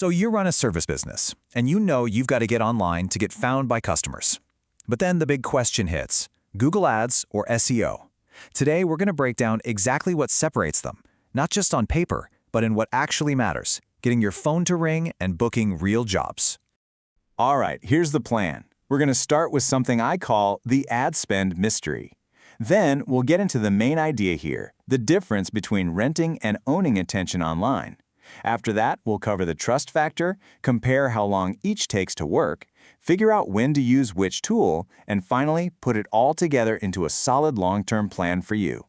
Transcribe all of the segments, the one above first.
So you run a service business, and you know you've got to get online to get found by customers. But then the big question hits: Google Ads or SEO? Today we're going to break down exactly what separates them, not just on paper, but in what actually matters: getting your phone to ring and booking real jobs. All right, here's the plan. We're going to start with something I call the ad spend mystery. Then we'll get into the main idea here, the difference between renting and owning attention online. After that, we'll cover the trust factor, compare how long each takes to work, figure out when to use which tool, and finally, put it all together into a solid long-term plan for you.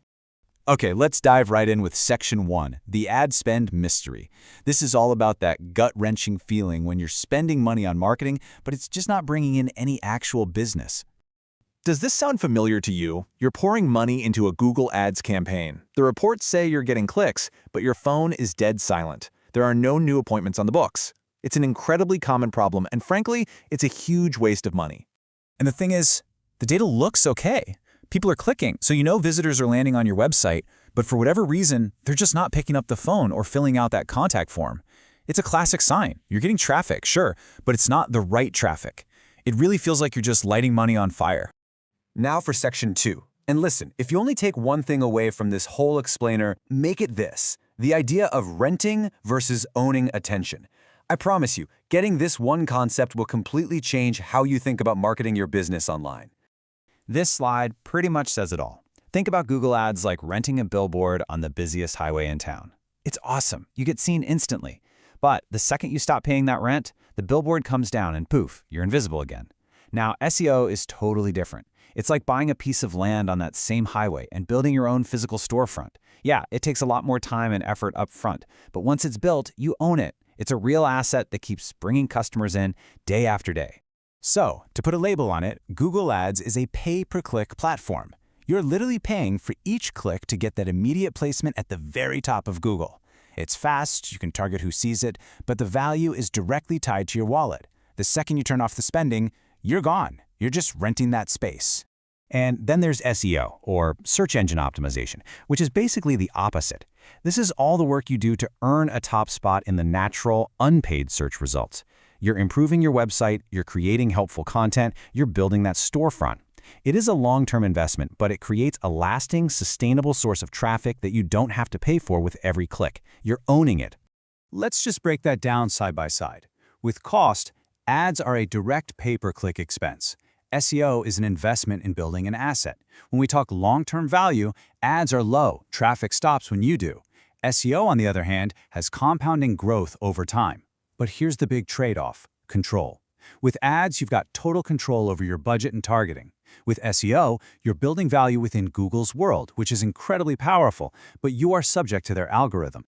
Okay, let's dive right in with Section 1, the ad spend mystery. This is all about that gut-wrenching feeling when you're spending money on marketing, but it's just not bringing in any actual business. Does this sound familiar to you? You're pouring money into a Google Ads campaign. The reports say you're getting clicks, but your phone is dead silent. There are no new appointments on the books. It's an incredibly common problem, and frankly, it's a huge waste of money. And the thing is, the data looks okay. People are clicking, so you know visitors are landing on your website, but for whatever reason, they're just not picking up the phone or filling out that contact form. It's a classic sign. You're getting traffic, sure, but it's not the right traffic. It really feels like you're just lighting money on fire. Now for Section 2. And listen, if you only take one thing away from this whole explainer, make it this: the idea of renting versus owning attention. I promise you, getting this one concept will completely change how you think about marketing your business online. This slide pretty much says it all. Think about Google Ads like renting a billboard on the busiest highway in town. It's awesome. You get seen instantly. But the second you stop paying that rent, the billboard comes down and poof, you're invisible again. Now, SEO is totally different. It's like buying a piece of land on that same highway and building your own physical storefront. Yeah, it takes a lot more time and effort up front, but once it's built, you own it. It's a real asset that keeps bringing customers in day after day. So, to put a label on it, Google Ads is a pay-per-click platform. You're literally paying for each click to get that immediate placement at the very top of Google. It's fast, you can target who sees it, but the value is directly tied to your wallet. The second you turn off the spending, you're gone. You're just renting that space. And then there's SEO, or search engine optimization, which is basically the opposite. This is all the work you do to earn a top spot in the natural, unpaid search results. You're improving your website, you're creating helpful content, you're building that storefront. It is a long-term investment, but it creates a lasting, sustainable source of traffic that you don't have to pay for with every click. You're owning it. Let's just break that down side by side. With cost, ads are a direct pay-per-click expense. SEO is an investment in building an asset. When we talk long-term value, ads are low, traffic stops when you do. SEO, on the other hand, has compounding growth over time. But here's the big trade-off: control. With ads, you've got total control over your budget and targeting. With SEO, you're building value within Google's world, which is incredibly powerful, but you are subject to their algorithm.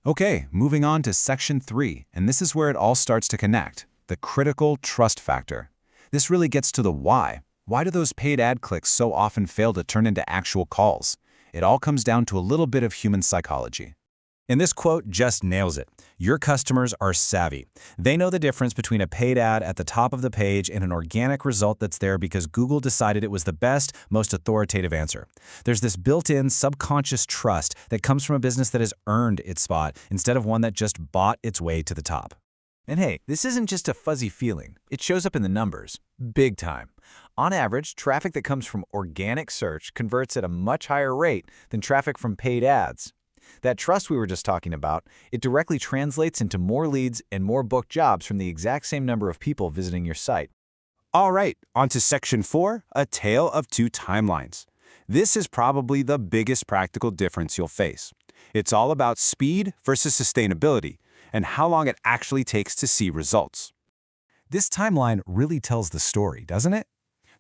Okay, moving on to Section 3, and this is where it all starts to connect: the critical trust factor. This really gets to the why. Why do those paid ad clicks so often fail to turn into actual calls? It all comes down to a little bit of human psychology. And this quote just nails it. Your customers are savvy. They know the difference between a paid ad at the top of the page and an organic result that's there because Google decided it was the best, most authoritative answer. There's this built-in subconscious trust that comes from a business that has earned its spot instead of one that just bought its way to the top. And hey, this isn't just a fuzzy feeling. It shows up in the numbers, big time. On average, traffic that comes from organic search converts at a much higher rate than traffic from paid ads. That trust we were just talking about, it directly translates into more leads and more booked jobs from the exact same number of people visiting your site. All right, on to Section 4, a tale of two timelines. This is probably the biggest practical difference you'll face. It's all about speed versus sustainability, and how long it actually takes to see results. This timeline really tells the story, doesn't it?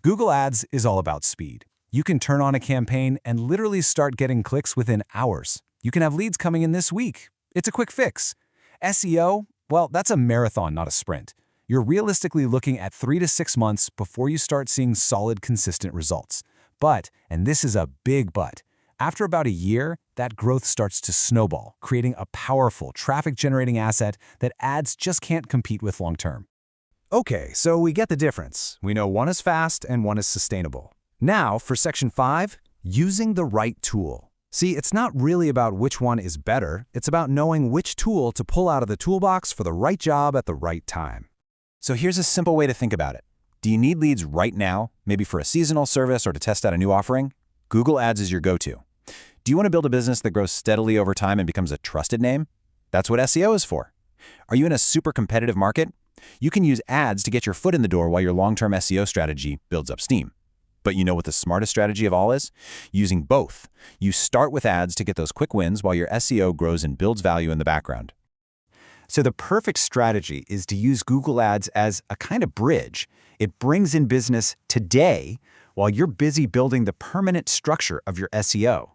Google Ads is all about speed. You can turn on a campaign and literally start getting clicks within hours. You can have leads coming in this week. It's a quick fix. SEO, well, that's a marathon, not a sprint. You're realistically looking at 3 to 6 months before you start seeing solid, consistent results. But, and this is a big but, after about a year, that growth starts to snowball, creating a powerful traffic-generating asset that ads just can't compete with long-term. Okay, so we get the difference. We know one is fast and one is sustainable. Now, for Section 5, using the right tool. See, it's not really about which one is better, it's about knowing which tool to pull out of the toolbox for the right job at the right time. So here's a simple way to think about it. Do you need leads right now, maybe for a seasonal service or to test out a new offering? Google Ads is your go-to. Do you want to build a business that grows steadily over time and becomes a trusted name? That's what SEO is for. Are you in a super competitive market? You can use ads to get your foot in the door while your long-term SEO strategy builds up steam. But you know what the smartest strategy of all is? Using both. You start with ads to get those quick wins while your SEO grows and builds value in the background. So the perfect strategy is to use Google Ads as a kind of bridge. It brings in business today while you're busy building the permanent structure of your SEO.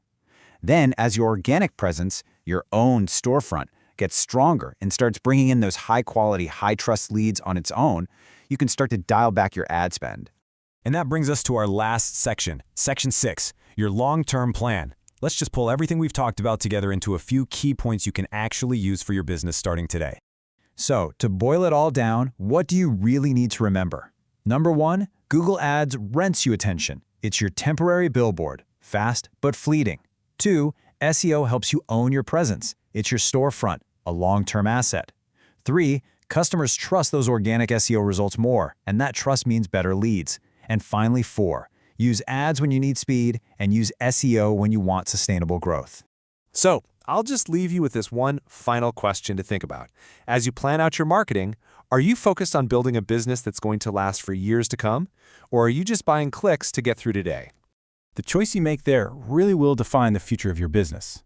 Then, as your organic presence, your own storefront, gets stronger and starts bringing in those high-quality, high-trust leads on its own, you can start to dial back your ad spend. And that brings us to our last section, Section 6, your long-term plan. Let's just pull everything we've talked about together into a few key points you can actually use for your business starting today. So, to boil it all down, what do you really need to remember? Number 1, Google Ads rents you attention. It's your temporary billboard, fast but fleeting. 2, SEO helps you own your presence. It's your storefront, a long-term asset. 3, customers trust those organic SEO results more, and that trust means better leads. And finally, 4, use ads when you need speed and use SEO when you want sustainable growth. So, I'll just leave you with this one final question to think about. As you plan out your marketing, are you focused on building a business that's going to last for years to come? Or are you just buying clicks to get through today? The choice you make there really will define the future of your business.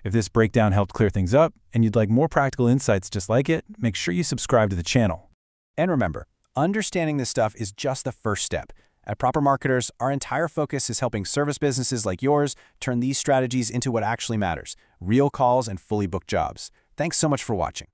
If this breakdown helped clear things up and you'd like more practical insights just like it, make sure you subscribe to the channel. And remember, understanding this stuff is just the first step. At Proper Marketers, our entire focus is helping service businesses like yours turn these strategies into what actually matters, real calls and fully booked jobs. Thanks so much for watching.